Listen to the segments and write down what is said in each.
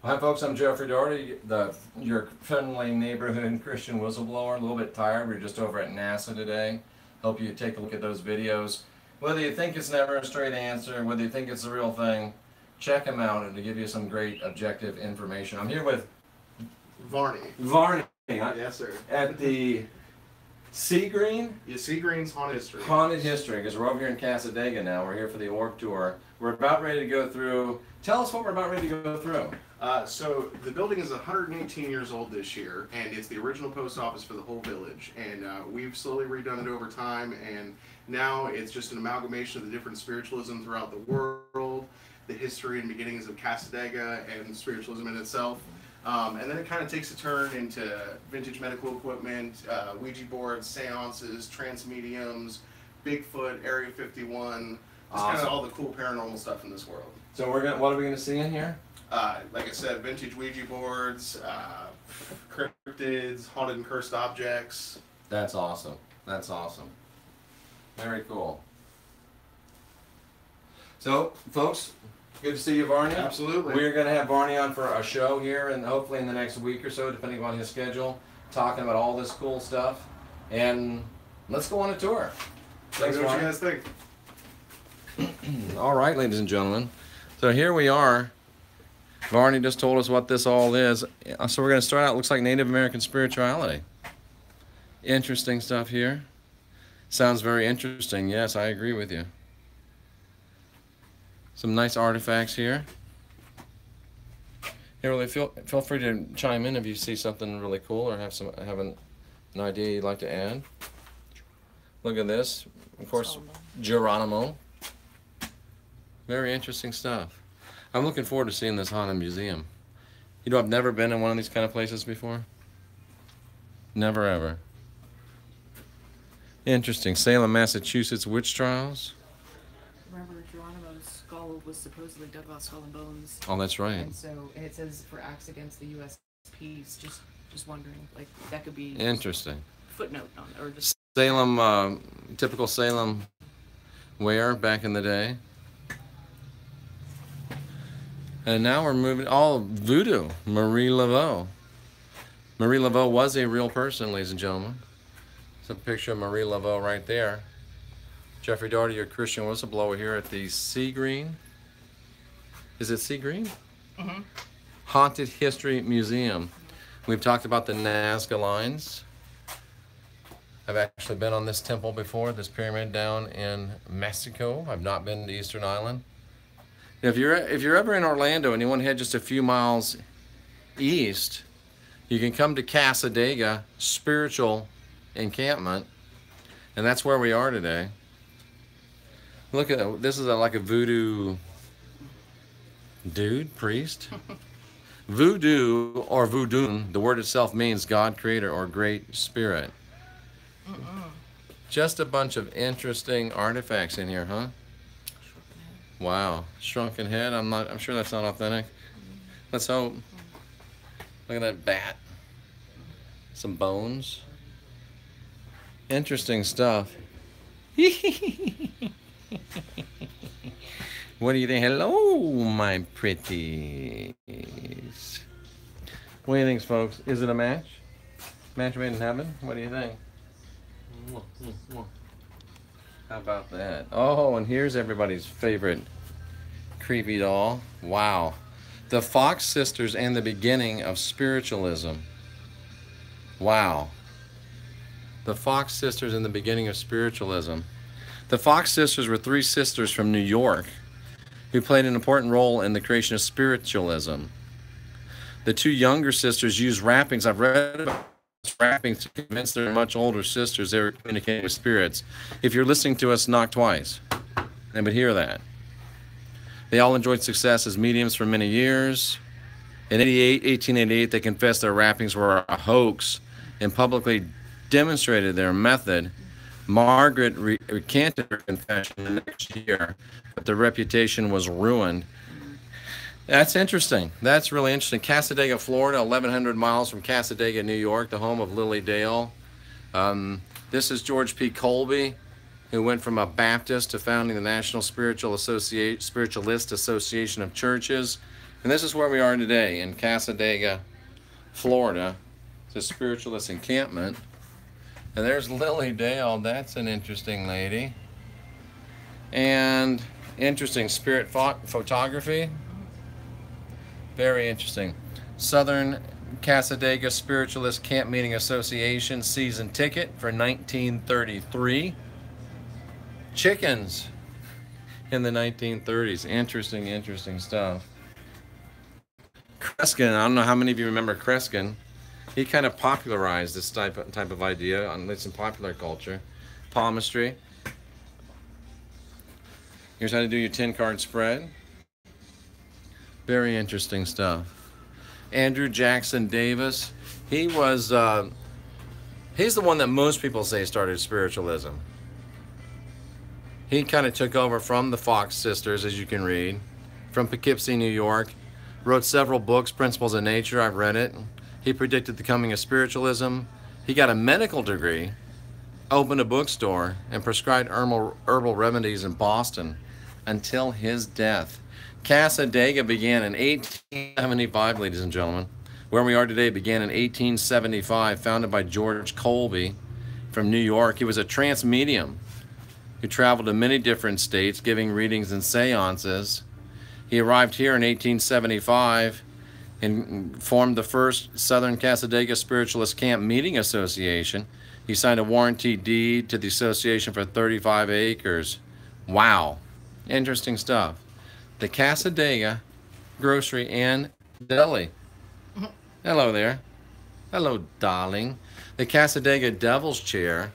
Hi folks, I'm Jeffrey Doherty, your friendly neighborhood Christian whistleblower. A little bit tired, we're just over at NASA today. Hope you take a look at those videos. Whether you think it's never a straight answer, whether you think it's the real thing, check them out and to give you some great objective information. I'm here with Varney. Yes, sir. At the Seagreens Yeah, Seagreens Haunted History. Haunted History, because we're over here in Casadega now. We're here for the org tour. We're about ready to go through. Tell us what we're about ready to go through. So the building is 118 years old this year, and it's the original post office for the whole village. And we've slowly redone it over time, and now it's just an amalgamation of the different spiritualism throughout the world, the history and beginnings of Casadega and spiritualism in itself. And then it kind of takes a turn into vintage medical equipment, Ouija boards, seances, trance mediums, Bigfoot, Area 51, just kind of all the cool paranormal stuff in this world. So what are we gonna see in here? Like I said, vintage Ouija boards, cryptids, haunted and cursed objects. That's awesome. That's awesome. Very cool. So, folks, good to see you, Varney. Absolutely. We're going to have Varney on for a show here, and hopefully in the next week or so, depending on his schedule, talking about all this cool stuff. And let's go on a tour. Thanks, what you guys think. All right, ladies and gentlemen. So here we are. Varney just told us what this all is. So we're going to start out, looks like Native American spirituality. Interesting stuff here. Sounds very interesting. Yes, I agree with you. Some nice artifacts here. Here, really feel free to chime in if you see something really cool or have an idea you'd like to add. Look at this. Of course, Geronimo. Very interesting stuff. I'm looking forward to seeing this haunted museum. You know, I've never been in one of these kind of places before. Never ever. Interesting. Salem, Massachusetts witch trials. Remember, Geronimo's skull was supposedly dug out Skull and Bones. Oh, that's right. And it says for acts against the U.S. peace. Just wondering, like that could be Interesting. footnote on it, or just Salem, typical Salem wear back in the day. And now we're moving, voodoo, Marie Laveau. Marie Laveau was a real person, ladies and gentlemen. It's a picture of Marie Laveau right there. Jeffrey Doherty, your Christian whistleblower here at the Seagreens. Is it Seagreens? Mm-hmm. Haunted History Museum. We've talked about the Nazca lines. I've actually been on this temple before, this pyramid down in Mexico. I've not been to Eastern Island. If you're ever in Orlando and you want to head just a few miles east, you can come to Casadega Spiritual Encampment, and that's where we are today. Look at this is like a voodoo priest. Voodoo or voodoo, the word itself means God, creator, or great spirit. Just a bunch of interesting artifacts in here, huh? Wow, shrunken head. I'm sure that's not authentic. Let's hope. Look at that bat. Some bones. Interesting stuff. What do you think? Hello, my pretties. What do you think, folks? Is it a match? Match made in heaven? What do you think? How about that? Oh, and here's everybody's favorite creepy doll. Wow. The Fox sisters and the beginning of spiritualism. Wow. The Fox sisters and the beginning of spiritualism. The Fox sisters were three sisters from New York who played an important role in the creation of spiritualism. The two younger sisters used wrappings. I've read about wrappings to convince their much older sisters they were communicating with spirits. If you're listening to us, knock twice. And would hear that. They all enjoyed success as mediums for many years. In 1888, they confessed their wrappings were a hoax and publicly demonstrated their method. Margaret recanted her confession the next year, but their reputation was ruined. That's interesting. That's really interesting. Casadega, Florida, 1,100 miles from Casadega, New York, the home of Lily Dale. This is George P. Colby, who went from a Baptist to founding the National Spiritualist Association of Churches. And this is where we are today in Casadega, Florida. It's a spiritualist encampment. And there's Lily Dale. That's an interesting lady. And interesting spirit photography. Very interesting. Southern Casadega Spiritualist Camp Meeting Association season ticket for 1933. Chickens in the 1930s. Interesting, interesting stuff. Kreskin, I don't know how many of you remember Kreskin. He kind of popularized this type of idea on it's in popular culture. Palmistry. Here's how to do your 10-card spread. Very interesting stuff. Andrew Jackson Davis. He was, he's the one that most people say started spiritualism. He kind of took over from the Fox sisters, as you can read, from Poughkeepsie, New York. Wrote several books, Principles of Nature, I've read it. He predicted the coming of spiritualism. He got a medical degree, opened a bookstore, and prescribed herbal remedies in Boston until his death. Casadega began in 1875, ladies and gentlemen. Where we are today began in 1875, founded by George Colby from New York. He was a trance medium who traveled to many different states giving readings and seances. He arrived here in 1875 and formed the first Southern Casadega Spiritualist Camp Meeting Association. He signed a warranty deed to the association for 35 acres. Wow. Interesting stuff. The Casadega Grocery and Deli. Hello there. Hello, darling. The Casadega Devil's Chair.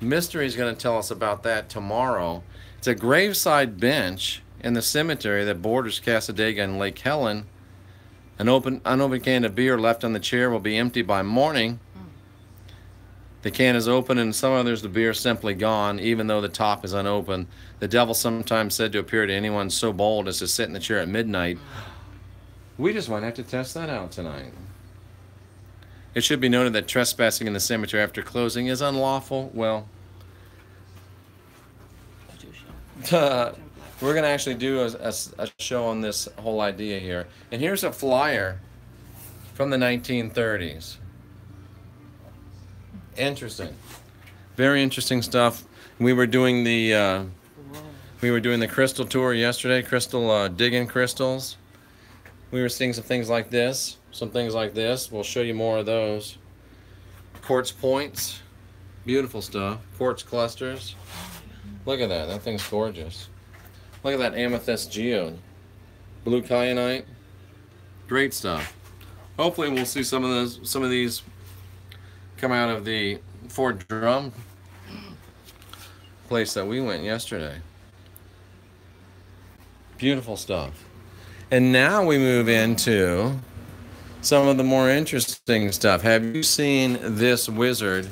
Mystery's going to tell us about that tomorrow. It's a graveside bench in the cemetery that borders Casadega and Lake Helen. An unopened can of beer left on the chair will be empty by morning. The can is open, and some others the beer is simply gone, even though the top is unopened. The devil sometimes said to appear to anyone so bold as to sit in the chair at midnight. We just might have to test that out tonight. It should be noted that trespassing in the cemetery after closing is unlawful. Well, we're going to actually do a show on this whole idea here. And here's a flyer from the 1930s. Interesting. Very interesting stuff. We were doing the crystal tour yesterday, crystal digging crystals. We were seeing some things like this, We'll show you more of those. Quartz points, beautiful stuff. Quartz clusters. Look at that. That thing's gorgeous. Look at that amethyst geode. Blue kyanite. Great stuff. Hopefully we'll see some of these come out of the Ford Drum place that we went yesterday. Beautiful stuff. And now we move into some of the more interesting stuff. Have you seen this wizard?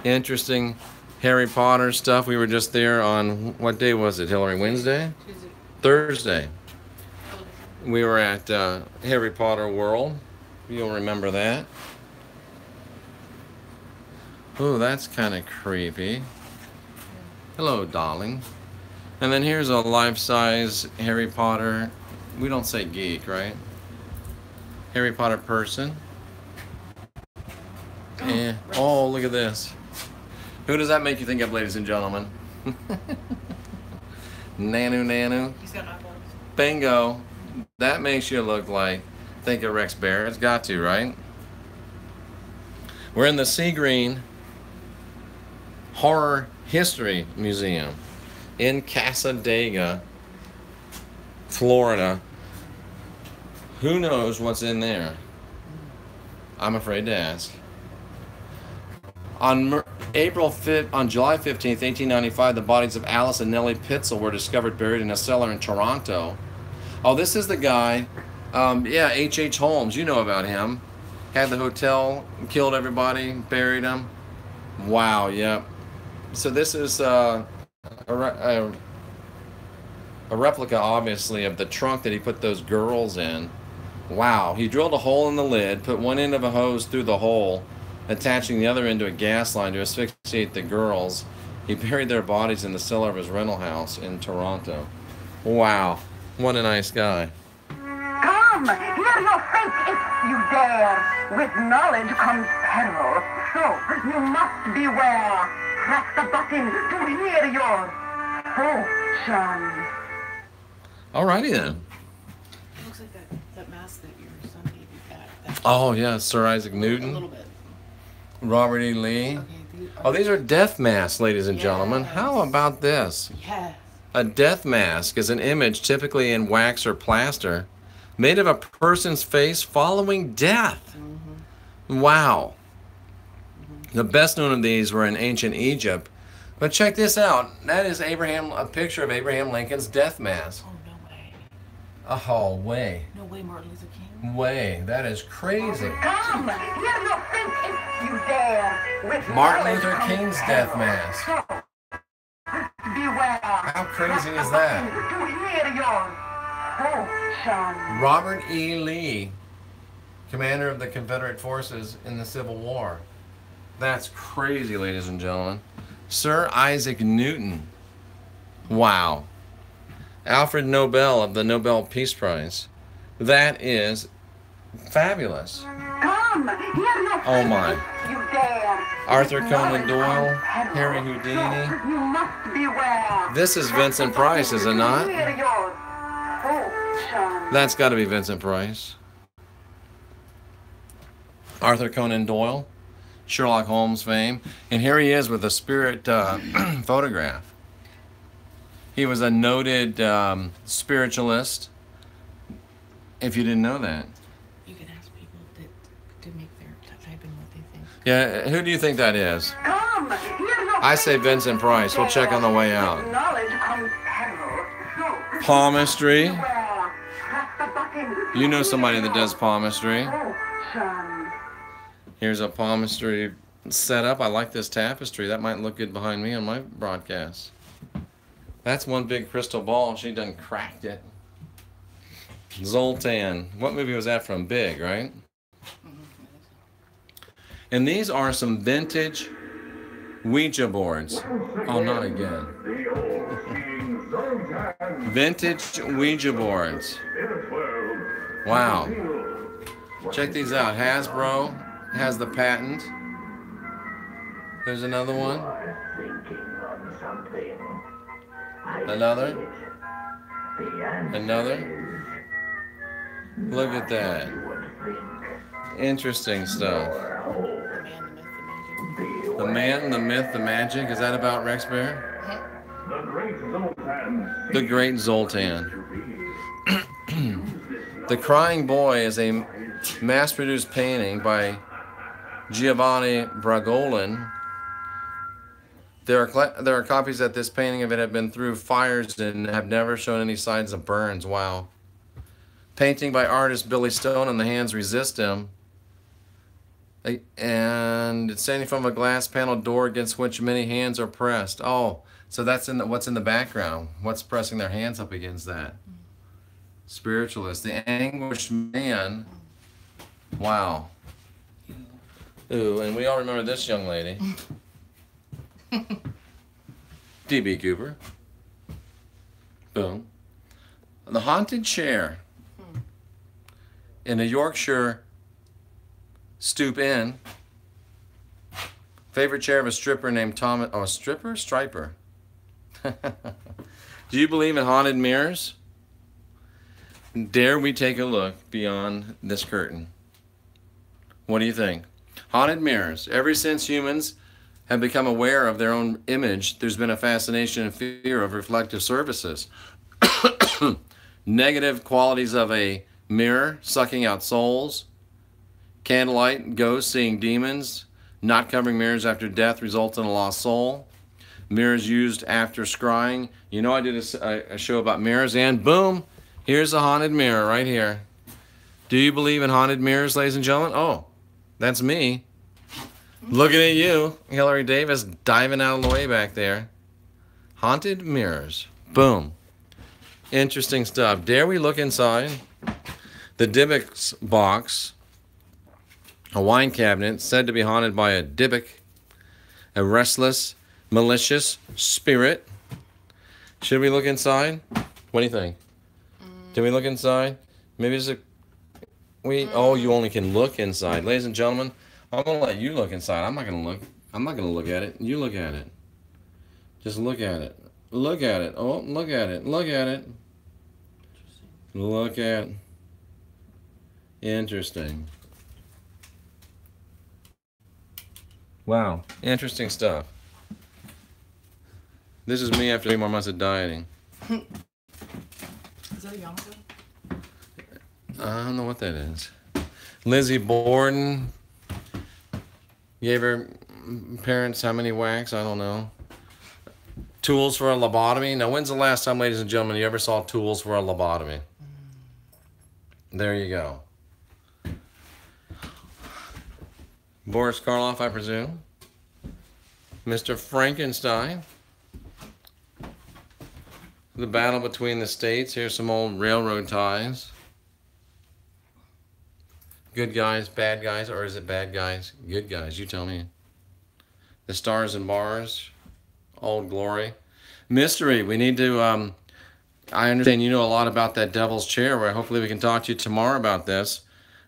Interesting Harry Potter stuff. We were just there on, what day was it, Hillary? Wednesday? Thursday. We were at Harry Potter World. You'll remember that. Oh, that's kind of creepy. Hello, darling. And then here's a life-size Harry Potter. We don't say geek, right? Harry Potter person. And, oh, look at this. Who does that make you think of, ladies and gentlemen? Nanu. He's got eyeballs. Bingo. That makes you look like, think of Rex Bear. It's got to, right? We're in the Seagreens Horror History Museum in Casadega, Florida. Who knows what's in there? I'm afraid to ask. On July 15th, 1895, the bodies of Alice and Nellie Pitzel were discovered buried in a cellar in Toronto. Oh, this is the guy, yeah, H.H. Holmes, you know about him. Had the hotel, killed everybody, buried them. Wow, yep. So this is a replica, obviously, of the trunk that he put those girls in. Wow, he drilled a hole in the lid, put one end of a hose through the hole, attaching the other end to a gas line to asphyxiate the girls. He buried their bodies in the cellar of his rental house in Toronto. Wow. What a nice guy. Come, hear your fate if you dare. With knowledge comes peril, so you must beware. Press the button to hear your fortune. Alrighty then. It looks like that mask that your son gave you. That Oh yeah, Sir Isaac a Newton, little bit. Robert E. Lee. Okay. Oh, these are death masks, ladies and gentlemen. Yes. How about this? Yeah. A death mask is an image, typically in wax or plaster, made of a person's face following death. Wow. The best known of these were in ancient Egypt. But check this out. That is a picture of Abraham Lincoln's death mask. Oh, no way. Oh, way. No way, Martin Luther King. Way. That is crazy. Come, hear your fate if you dare. With Martin knowledge Luther comes King's death peril, mask. so beware. How crazy Press is the that? button to hear your fortune. Robert E. Lee, commander of the Confederate forces in the Civil War. That's crazy, ladies and gentlemen. Sir Isaac Newton. Wow. Alfred Nobel of the Nobel Peace Prize. That is fabulous. Come, hear your Oh my. fate if you dare. Arthur With Conan knowledge Doyle, comes peril, Harry Houdini. so you must beware. This is Vincent Price, is it not? Hear your fortune. That's got to be Vincent Price. Arthur Conan Doyle, Sherlock Holmes fame. And here he is with a spirit photograph. He was a noted spiritualist, if you didn't know that. You can ask people to make their type in what they think. Yeah, who do you think that is? Come, hear your I say fate Vincent if Price. you We'll check on the way dare. out. With knowledge comes peril, so Palmistry. beware. Press the button to You know somebody hear that does your palmistry. fortune. Here's a palmistry setup. I like this tapestry. That might look good behind me on my broadcast. That's one big crystal ball. She done cracked it. Zoltan. What movie was that from? Big, right? And these are some vintage Ouija boards. Oh, not again. Vintage Ouija boards. Wow. Check these out. Hasbro has the patent. There's another one. Another. Another. Look at that. Interesting stuff. The man, the myth, the magic. Is that about Rex Bear? The Great Zoltan. The Crying Boy is a mass-produced painting by Giovanni Bragolin. There are copies that this painting of it have been through fires and have never shown any signs of burns. Wow. Painting by artist Billy Stone, and the hands resist him. And it's standing from a glass panel door against which many hands are pressed. Oh, so that's what's in the background. What's pressing their hands up against that? Spiritualist. The anguished man. Wow. Ooh, and we all remember this young lady. D.B. Cooper. Boom. The haunted chair in a Yorkshire stoop inn. Favorite chair of a stripper named Thomas. Oh, a stripper? Striper. Do you believe in haunted mirrors? Dare we take a look beyond this curtain? What do you think? Haunted mirrors. Ever since humans have become aware of their own image, there's been a fascination and fear of reflective surfaces. Negative qualities of a mirror, sucking out souls. Candlelight, ghosts, seeing demons. Not covering mirrors after death results in a lost soul. Mirrors used after scrying. You know, I did a show about mirrors, and boom, here's a haunted mirror right here. Do you believe in haunted mirrors, ladies and gentlemen? Oh, that's me. Looking at you, Hillary Davis, diving out of the way back there. Haunted mirrors. Boom. Interesting stuff. Dare we look inside? The Dybbuk's box, a wine cabinet said to be haunted by a Dybbuk, a restless, malicious spirit. Should we look inside? What do you think? Do we look inside? Maybe it's a... Oh, you only can look inside. Ladies and gentlemen, I'm going to let you look inside. I'm not going to look. I'm not going to look at it. You look at it. Just look at it. Look at it. Oh, look at it. Look at it. Look at... Interesting. Wow. Interesting stuff. This is me after 3 more months of dieting. Is that a yarmulke? I don't know what that is. Lizzie Borden gave her parents how many whacks? I don't know. Tools for a lobotomy. Now, when's the last time, ladies and gentlemen, you ever saw tools for a lobotomy? There you go. Boris Karloff, I presume. Mr. Frankenstein. The battle between the states. Here's some old railroad ties. Good guys, bad guys, or is it bad guys? Good guys, you tell me. The Stars and Bars, Old Glory. Mystery, we need to, I understand you know a lot about that Devil's Chair, where hopefully we can talk to you tomorrow about this.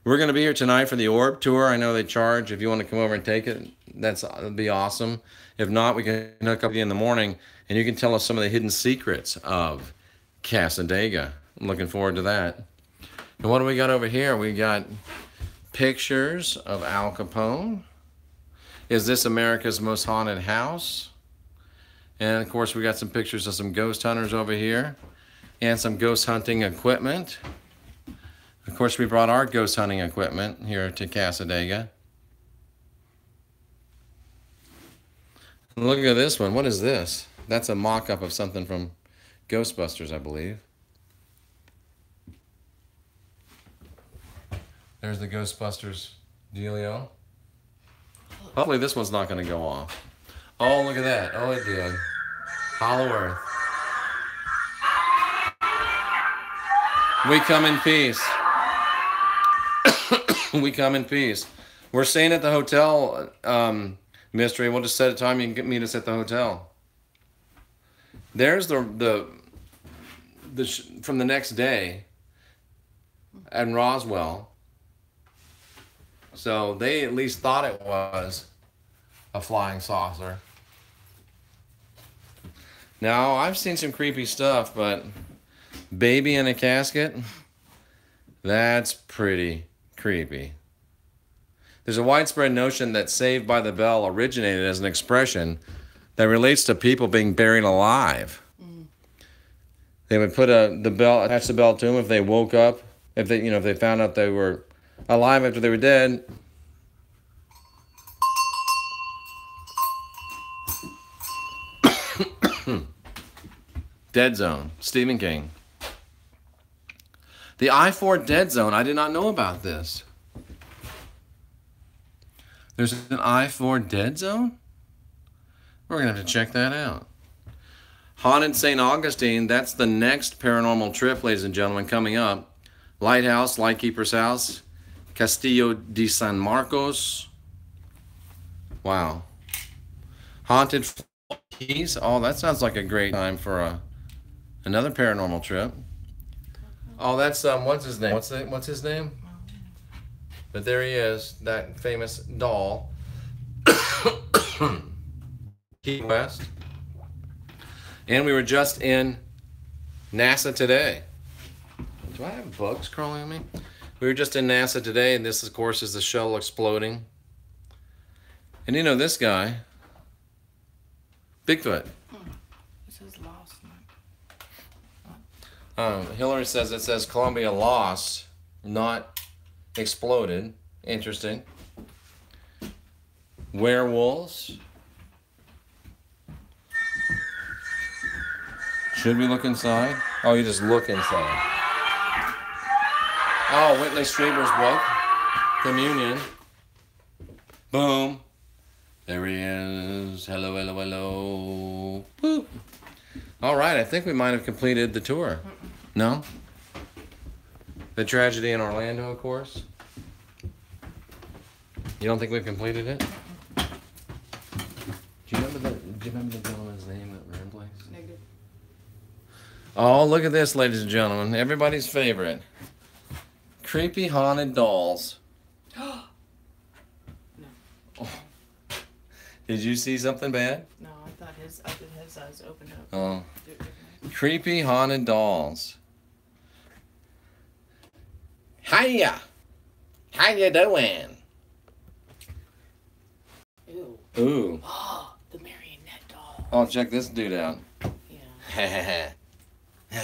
We're going to be here tonight for the Orb Tour. I know they charge. If you want to come over and take it, that'd be awesome. If not, we can hook up with you in the morning, and you can tell us some of the hidden secrets of Cassadaga. I'm looking forward to that. And what do we got over here? We got pictures of Al Capone. Is this America's Most Haunted House? And of course we got some pictures of some ghost hunters over here and some ghost hunting equipment. Of course we brought our ghost hunting equipment here to Cassadaga. Look at this one. What is this? That's a mock-up of something from Ghostbusters, I believe. There's the Ghostbusters dealio. Hopefully this one's not going to go off. Oh, look at that. Oh, it did. Hollow Earth. We come in peace. We come in peace. We're staying at the hotel, Mystery. We'll just set a time you can meet us at the hotel. There's the from the next day at Roswell. So they at least thought it was a flying saucer. Now, I've seen some creepy stuff, but baby in a casket, that's pretty creepy. There's a widespread notion that Saved by the Bell originated as an expression that relates to people being buried alive. They would put the bell, attach the bell to them if they woke up, if they found out they were alive after they were dead. Dead Zone, Stephen King. The I-4 Dead Zone, I did not know about this. There's an I-4 Dead Zone? We're going to have to check that out. Haunted St. Augustine, that's the next paranormal trip, ladies and gentlemen, coming up. Lighthouse, Lightkeeper's House, Castillo de San Marcos. Wow. Haunted Keys. Oh, that sounds like a great time for another paranormal trip. Oh, that's what's his name? What's his name? But there he is, that famous doll. Key West. And we were just in NASA Today. Do I have bugs crawling on me? We were just in NASA Today, and this, of course, is the shuttle exploding. And you know this guy, Bigfoot. It says lost. Hillary says it says Columbia lost, not exploded. Interesting. Werewolves. Should we look inside? Oh, you just look inside. Oh, Whitley Strieber's book, Communion. Boom. There he is. Hello, hello, hello. Boop. All right, I think we might have completed the tour. No? The tragedy in Orlando, of course. You don't think we've completed it? Do you remember the gentleman's name that ran place? Negative. Oh, look at this, ladies and gentlemen. Everybody's favorite. Creepy haunted dolls. No. Oh. Did you see something bad? No, I thought his eyes opened up. Oh. Creepy haunted dolls. Hiya! How you doing? Ew. Ooh. Oh, the marionette doll. Oh, check this dude out. Yeah. The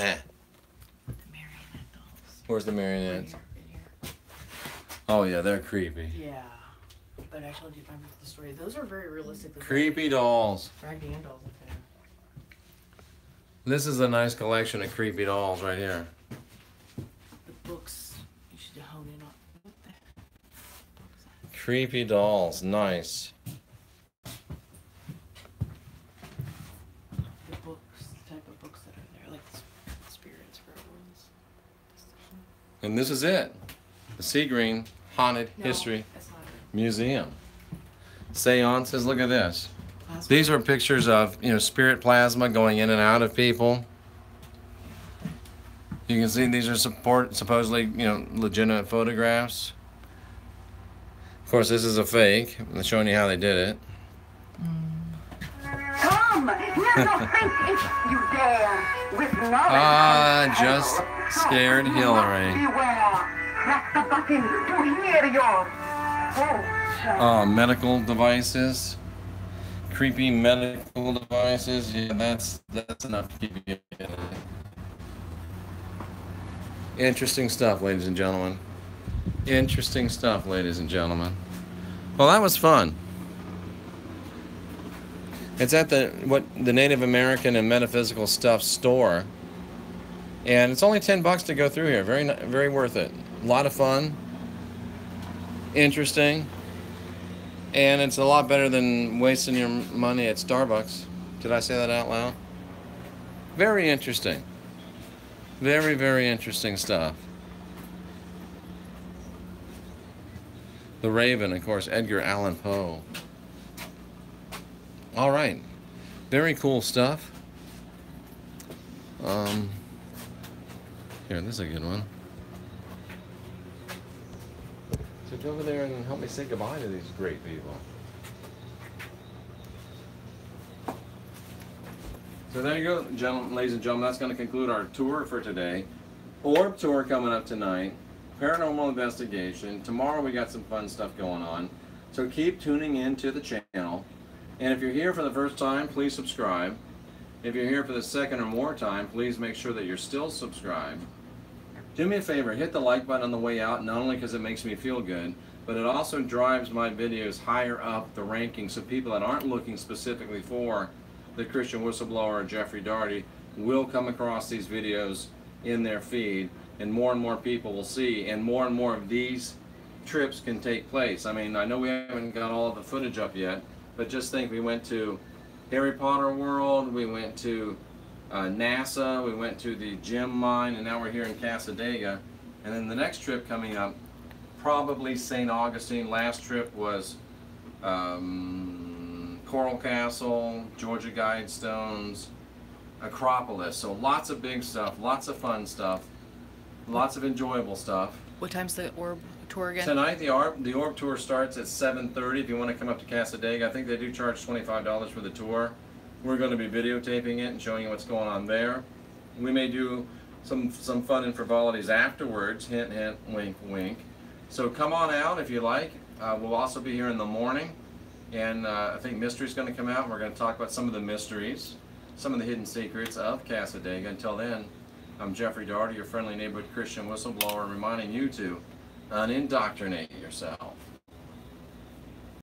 marionette dolls. Where's the Right marionettes? here, right here. Oh yeah, they're creepy. Yeah. But I told you, remember the story. Those are very realistic. They're Creepy dolls. Ragman dolls, okay. This is a nice collection of creepy dolls right here. The books, you should hone in on. What the heck? Books are- Creepy dolls, nice. The books, the type of books that are there, like spirits for ones. And this is it. The Seagreen Haunted No, History that's not it. Museum. Seances, look at this. Last These are pictures of, spirit plasma going in and out of people. You can see these are supposedly, legitimate photographs. Of course, this is a fake. I'm showing you how they did it. Come, here's no fake if you dare. With knowledge Ah, comes just peril. scared So, you Hillary. must beware. Press the button to hear your fortune. Oh, medical devices. Creepy medical devices. Yeah, that's enough to keep you in it. Interesting stuff, ladies and gentlemen. Interesting stuff, ladies and gentlemen. Well, that was fun. It's at the Native American and Metaphysical Stuff store, and it's only $10 to go through here. Very worth it. A lot of fun. Interesting. And it's a lot better than wasting your money at Starbucks. Did I say that out loud? Very interesting. Very, very interesting stuff. The Raven, of course, Edgar Allan Poe. All right. Very cool stuff. Here, this is a good one. So go over there and help me say goodbye to these great people. So there you go, ladies and gentlemen. That's going to conclude our tour for today. Orb tour coming up tonight. Paranormal investigation. Tomorrow we got some fun stuff going on. So keep tuning in to the channel. And if you're here for the first time, please subscribe. If you're here for the second or more time, please make sure that you're still subscribed. Do me a favor, hit the like button on the way out, not only because it makes me feel good, but it also drives my videos higher up the rankings, so people that aren't looking specifically for the Christian whistleblower or Jeffrey Daugherty will come across these videos in their feed, and more people will see, and more of these trips can take place. I mean, I know we haven't got all of the footage up yet, but just think, we went to Harry Potter World, we went to NASA, we went to the gem mine, and now we're here in Casadega. And then the next trip coming up, probably St. Augustine. Last trip was Coral Castle, Georgia Guidestones, Acropolis. So lots of big stuff, lots of fun stuff, lots of enjoyable stuff. What time's the orb tour again? Tonight the orb tour starts at 7:30. If you want to come up to Casadega, I think they do charge $25 for the tour. We're going to be videotaping it and showing you what's going on there. We may do some fun and frivolities afterwards. Hint, hint, wink, wink. So come on out if you like. We'll also be here in the morning, and I think Mystery's going to come out. We're going to talk about some of the mysteries, some of the hidden secrets of Casadega. Until then, I'm Jeffrey Daugherty, your friendly neighborhood Christian whistleblower, reminding you to unindoctrinate yourself.